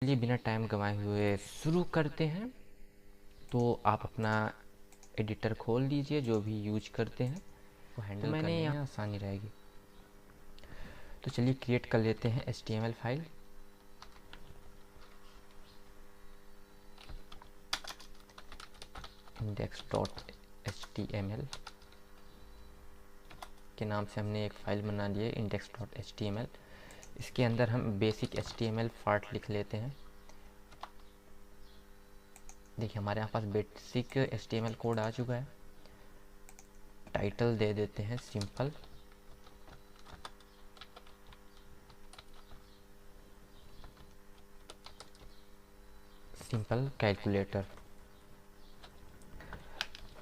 चलिए बिना टाइम गंवाए हुए शुरू करते हैं। तो आप अपना एडिटर खोल लीजिए, जो भी यूज करते हैं वो हैंडल करने में आसानी रहेगी। तो चलिए क्रिएट कर लेते हैं HTML फाइल। index.html के नाम से हमने एक फ़ाइल बना ली है, index.html। इसके अंदर हम बेसिक HTML पार्ट लिख लेते हैं। देखिए हमारे यहाँ पास बेसिक HTML कोड आ चुका है। टाइटल दे देते हैं सिंपल, कैलकुलेटर।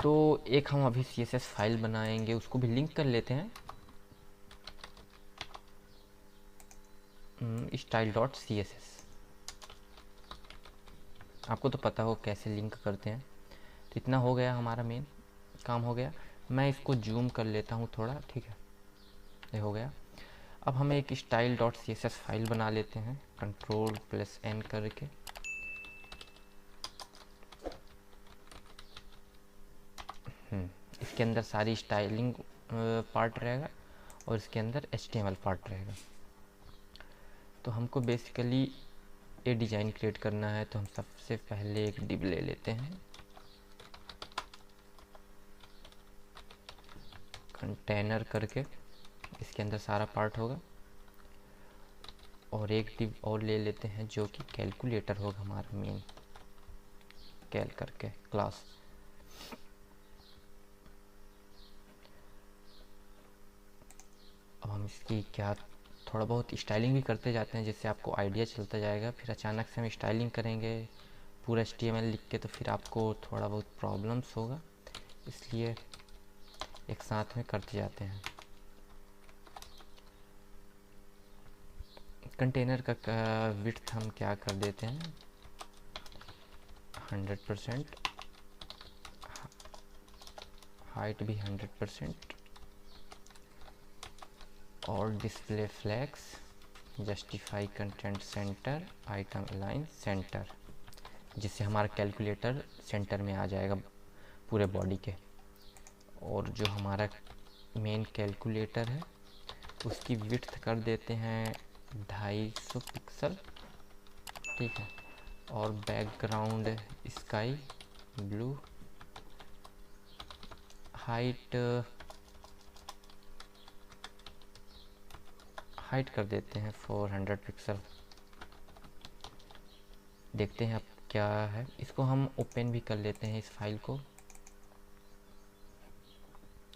तो एक हम अभी CSS फाइल बनाएंगे, उसको भी लिंक कर लेते हैं, style.css। आपको तो पता हो कैसे लिंक करते हैं। तो इतना हो गया, हमारा मेन काम हो गया। मैं इसको जूम कर लेता हूँ थोड़ा, ठीक है, ये हो गया। अब हम एक style.css फाइल बना लेते हैं, Ctrl+N करके। इसके अंदर सारी स्टाइलिंग पार्ट रहेगा और इसके अंदर HTML पार्ट रहेगा। तो हमको बेसिकली ये डिज़ाइन क्रिएट करना है, तो हम सबसे पहले एक डिव ले लेते हैं, कंटेनर करके। इसके अंदर सारा पार्ट होगा। और एक डिव और ले लेते हैं जो कि कैलकुलेटर होगा हमारा मेन, कैल करके क्लास। अब हम इसकी क्या थोड़ा बहुत स्टाइलिंग भी करते जाते हैं, जिससे आपको आइडिया चलता जाएगा। फिर अचानक से हम स्टाइलिंग करेंगे पूरा HTML लिख के, तो फिर आपको थोड़ा बहुत प्रॉब्लम्स होगा, इसलिए एक साथ में करते जाते हैं। कंटेनर का विड्थ हम क्या कर देते हैं 100%, हाइट भी 100%, और display flags, justify content centre, item align centre, जिससे हमारा कैलकुलेटर सेंटर में आ जाएगा पूरे बॉडी के। और जो हमारा मेन कैलकुलेटर है उसकी विड्थ कर देते हैं 250 पिक्सल, ठीक है। और बैकग्राउंड स्काई ब्लू, हाइट कर देते हैं 400 पिक्सल। देखते हैं अब क्या है। इसको हम ओपन भी कर लेते हैं, इस फाइल को।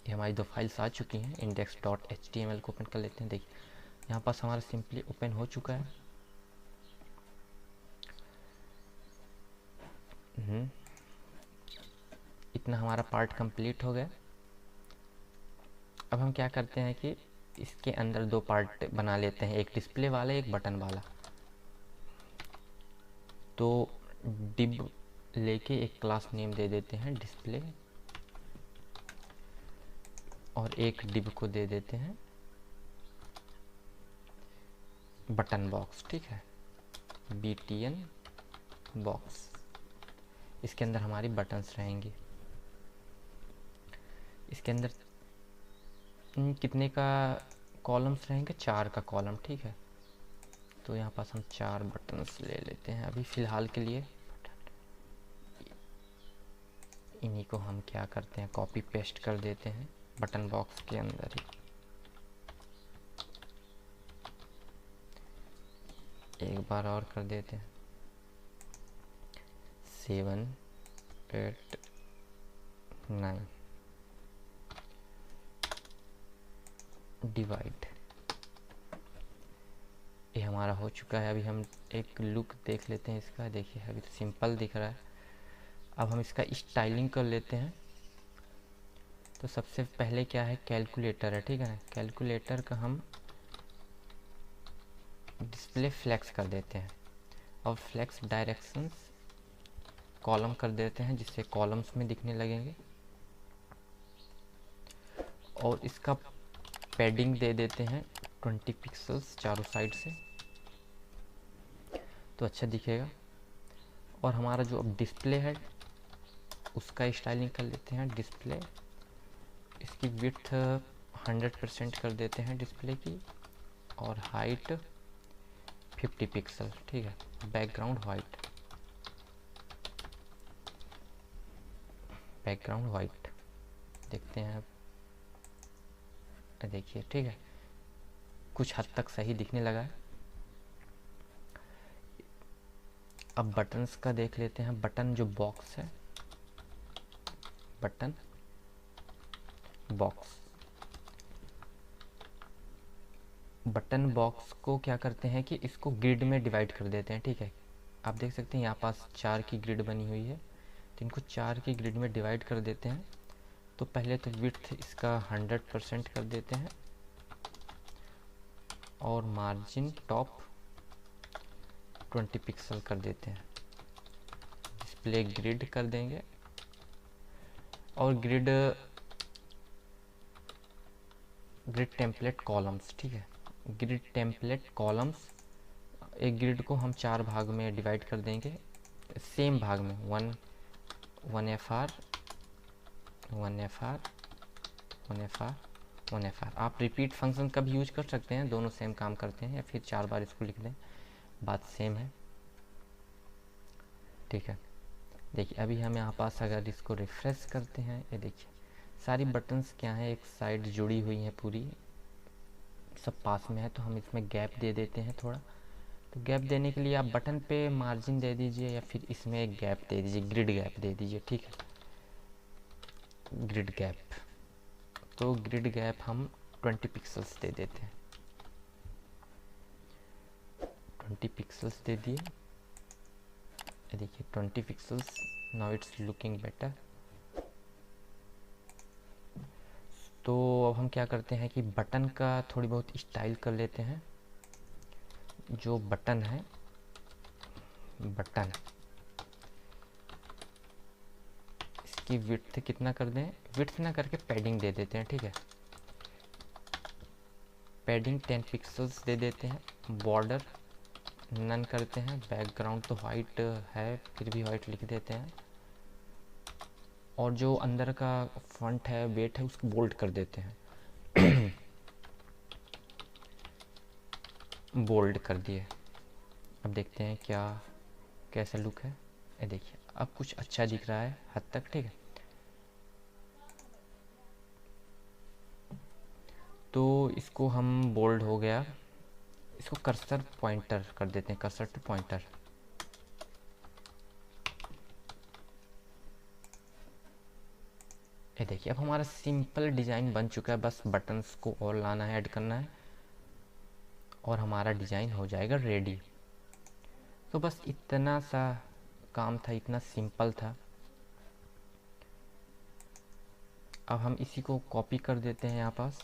ये हमारी दो फाइल्स आ चुकी हैं। index.html को ओपन कर लेते हैं। देखिए यहाँ पास हमारा सिंपली ओपन हो चुका है। इतना हमारा पार्ट कंप्लीट हो गया। अब हम क्या करते हैं कि इसके अंदर दो पार्ट बना लेते हैं, एक डिस्प्ले वाला, एक बटन वाला। तो डिव लेके एक क्लास नेम दे देते हैं डिस्प्ले, और एक डिव को दे देते हैं बटन बॉक्स, ठीक है, BTN बॉक्स। इसके अंदर हमारी बटन्स रहेंगे। इसके अंदर कितने का कॉलम्स रहेंगे, 4 का कॉलम, ठीक है। तो यहाँ पास हम 4 बटन्स ले लेते हैं अभी फ़िलहाल के लिए। इन्हीं को हम क्या करते हैं, कॉपी पेस्ट कर देते हैं बटन बॉक्स के अंदर ही। एक बार और कर देते हैं, 7 8 9 डिवाइड। ये हमारा हो चुका है। अभी हम एक लुक देख लेते हैं इसका। देखिए अभी तो सिंपल दिख रहा है। अब हम इसका स्टाइलिंग कर लेते हैं। तो सबसे पहले क्या है, कैलकुलेटर है, ठीक है ना। कैलकुलेटर का हम डिस्प्ले फ्लेक्स कर देते हैं, और फ्लेक्स डायरेक्शंस कॉलम कर देते हैं, जिससे कॉलम्स में दिखने लगेंगे। और इसका पैडिंग दे देते हैं 20 पिक्सल्स चारों साइड से। तो अच्छा दिखेगा। और हमारा जो अब डिस्प्ले है उसका स्टाइलिंग कर लेते हैं। डिस्प्ले, इसकी विड्थ 100% कर देते हैं डिस्प्ले की, और हाइट 50 पिक्सल, ठीक है। बैकग्राउंड वाइट, बैकग्राउंड वाइट देखते हैं अब, देखिए ठीक है, कुछ हद तक सही दिखने लगा है। अब बटन्स का देख लेते हैं। बटन जो बॉक्स है, बटन बॉक्स, बटन बॉक्स को क्या करते हैं कि इसको ग्रिड में डिवाइड कर देते हैं, ठीक है। आप देख सकते हैं यहाँ पास 4 की ग्रिड बनी हुई है, तो इनको 4 की ग्रिड में डिवाइड कर देते हैं। तो पहले तो विड्थ इसका 100% कर देते हैं, और मार्जिन टॉप 20 पिक्सल कर देते हैं। डिस्प्ले ग्रिड कर देंगे, और ग्रिड टेम्पलेट कॉलम्स, ठीक है। ग्रिड टेम्पलेट कॉलम्स, एक ग्रिड को हम 4 भाग में डिवाइड कर देंगे, सेम भाग में, 1 FR 1 FR 1 FR 1 FR। आप रिपीट फंक्शन का भी यूज कर सकते हैं, दोनों सेम काम करते हैं, या फिर 4 बार इसको लिख दें, बात सेम है, ठीक है। देखिए अभी हम यहाँ पास अगर इसको रिफ्रेश करते हैं, ये देखिए सारी बटन्स क्या हैं, एक साइड जुड़ी हुई हैं, पूरी सब पास में है। तो हम इसमें गैप दे देते हैं थोड़ा। तो गैप देने के लिए आप बटन पे मार्जिन दे दीजिए, या फिर इसमें एक गैप दे दीजिए, ग्रिड गैप दे दीजिए, ठीक है। ग्रिड गैप, तो ग्रिड गैप हम 20 पिक्सल्स दे देते हैं, 20 पिक्सल्स दे दिए। देखिए 20 pixels, now it's looking better. तो अब हम क्या करते हैं कि बटन का थोड़ी बहुत स्टाइल कर लेते हैं। जो बटन है, बटन, इसकी विड्थ कितना कर दें, विड्थ ना करके पैडिंग दे देते हैं, ठीक है। पैडिंग 10 पिक्सल्स दे देते हैं। बॉर्डर नन करते हैं। बैकग्राउंड तो वाइट है, फिर भी वाइट लिख देते हैं। और जो अंदर का फॉन्ट है, वेट है, उसको बोल्ड कर देते हैं। बोल्ड कर दिए। अब देखते हैं क्या कैसा लुक है। ये देखिए अब कुछ अच्छा दिख रहा है हद तक, ठीक है। तो इसको हम, बोल्ड हो गया, इसको कर्सर पॉइंटर कर देते हैं, कर्सर टू पॉइंटर। ये देखिए अब हमारा सिंपल डिज़ाइन बन चुका है, बस बटन्स को और लाना है, ऐड करना है, और हमारा डिज़ाइन हो जाएगा रेडी। तो बस इतना सा काम था, इतना सिंपल था। अब हम इसी को कॉपी कर देते हैं यहाँ पास,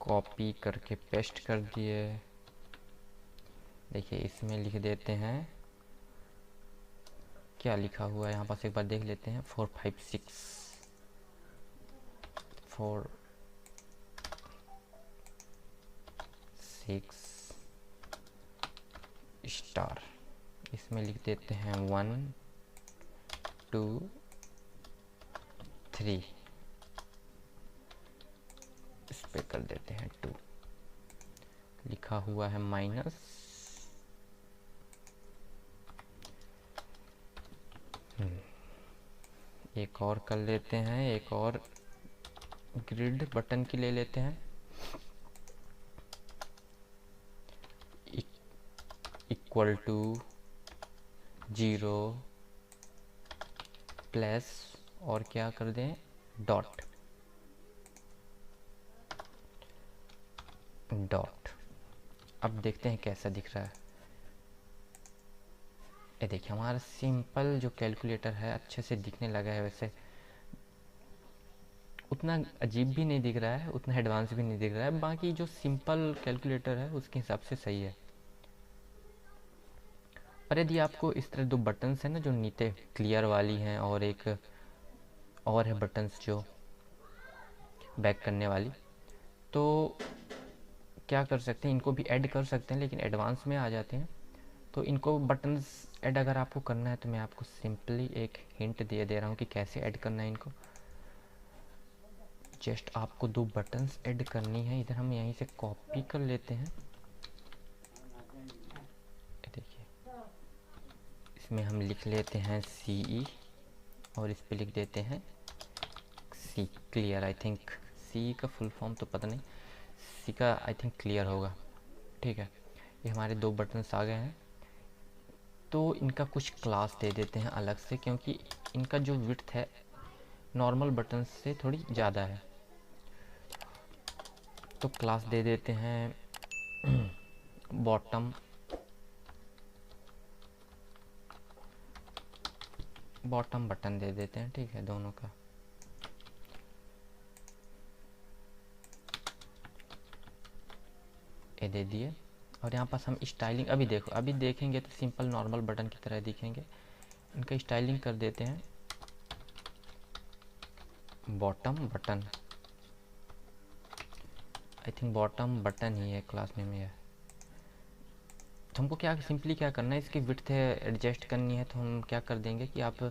कॉपी करके पेस्ट कर दिए। देखिए इसमें लिख देते हैं, क्या लिखा हुआ है यहाँ पास एक बार देख लेते हैं। 4 5 6 4 6 स्टार। इसमें लिख देते हैं 1 2 3, इस पे कर देते हैं 2। लिखा हुआ है माइनस, एक और कर लेते हैं, एक और ग्रिड बटन की ले लेते हैं। इक्वल टू 0 प्लस, और क्या कर दें, डॉट, डॉट। अब देखते हैं कैसा दिख रहा है। ये देखिए हमारा सिंपल जो कैलकुलेटर है अच्छे से दिखने लगा है। वैसे उतना अजीब भी नहीं दिख रहा है, उतना एडवांस भी नहीं दिख रहा है, बाकी जो सिंपल कैलकुलेटर है उसके हिसाब से सही है। और यदि आपको इस तरह 2 बटन्स हैं ना, जो नीचे क्लियर वाली हैं, और एक और है बटन्स जो बैक करने वाली, तो क्या कर सकते हैं, इनको भी ऐड कर सकते हैं, लेकिन एडवांस में आ जाते हैं। तो इनको बटन्स ऐड अगर आपको करना है तो मैं आपको सिंपली एक हिंट दे रहा हूँ कि कैसे ऐड करना है इनको। जस्ट आपको 2 बटन्स ऐड करनी है। इधर हम यहीं से कॉपी कर लेते हैं। देखिए, इसमें हम लिख लेते हैं CE और इस पे लिख देते हैं C, clear. I think CE का फुल फॉर्म तो पता नहीं, C का आई थिंक क्लियर होगा। ठीक है, ये हमारे 2 बटन्स आ गए हैं। तो इनका कुछ क्लास दे देते हैं अलग से, क्योंकि इनका जो विड्थ है नॉर्मल बटन से थोड़ी ज़्यादा है। तो क्लास दे देते हैं बॉटम बटन दे देते हैं। ठीक है, दोनों का। ये दे दिए। और यहाँ पास हम स्टाइलिंग, अभी देखो, अभी देखेंगे तो सिंपल नॉर्मल बटन की तरह दिखेंगे। इनका स्टाइलिंग कर देते हैं bottom button. I think bottom button ही है, क्लास नेम है। तो हमको क्या सिंपली क्या करना है, इसकी विड्थ एडजस्ट करनी है। तो हम क्या कर देंगे कि आप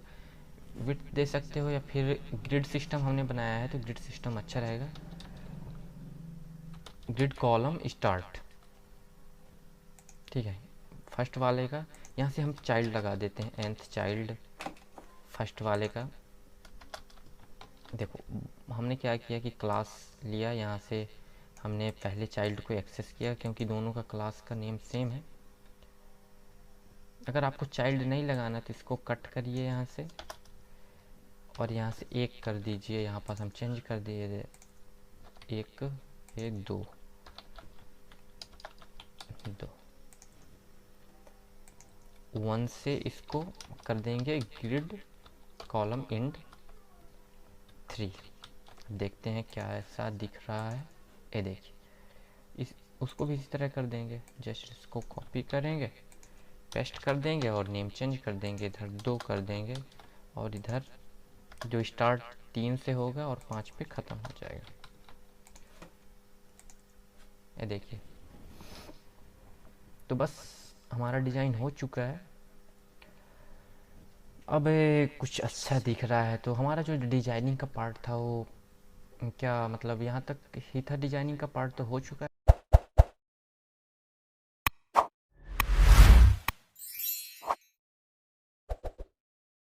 विड्थ दे सकते हो, या फिर ग्रिड सिस्टम हमने बनाया है तो ग्रिड सिस्टम अच्छा रहेगा। Grid column start. ठीक है, फर्स्ट वाले का यहाँ से हम चाइल्ड लगा देते हैं, nth चाइल्ड फर्स्ट वाले का। देखो, हमने क्या किया कि क्लास लिया, यहाँ से हमने पहले चाइल्ड को एक्सेस किया, क्योंकि दोनों का क्लास का नेम सेम है। अगर आपको चाइल्ड नहीं लगाना तो इसको कट करिए यहाँ से, और यहाँ से 1 कर दीजिए। यहाँ पास हम चेंज कर दिए 1 1 2 2 1 से इसको कर देंगे ग्रिड कॉलम इंड 3। देखते हैं क्या ऐसा दिख रहा है। ये देखिए, इस उसको भी इसी तरह कर देंगे। जस्ट इसको कॉपी करेंगे, पेस्ट कर देंगे और नेम चेंज कर देंगे। इधर 2 कर देंगे, और इधर जो स्टार्ट 3 से होगा और 5 पे ख़त्म हो जाएगा। ये देखिए, तो बस हमारा डिज़ाइन हो चुका है। अब कुछ अच्छा दिख रहा है। तो हमारा जो डिजाइनिंग का पार्ट था वो क्या, मतलब यहाँ तक ही था। डिजाइनिंग का पार्ट तो हो चुका है।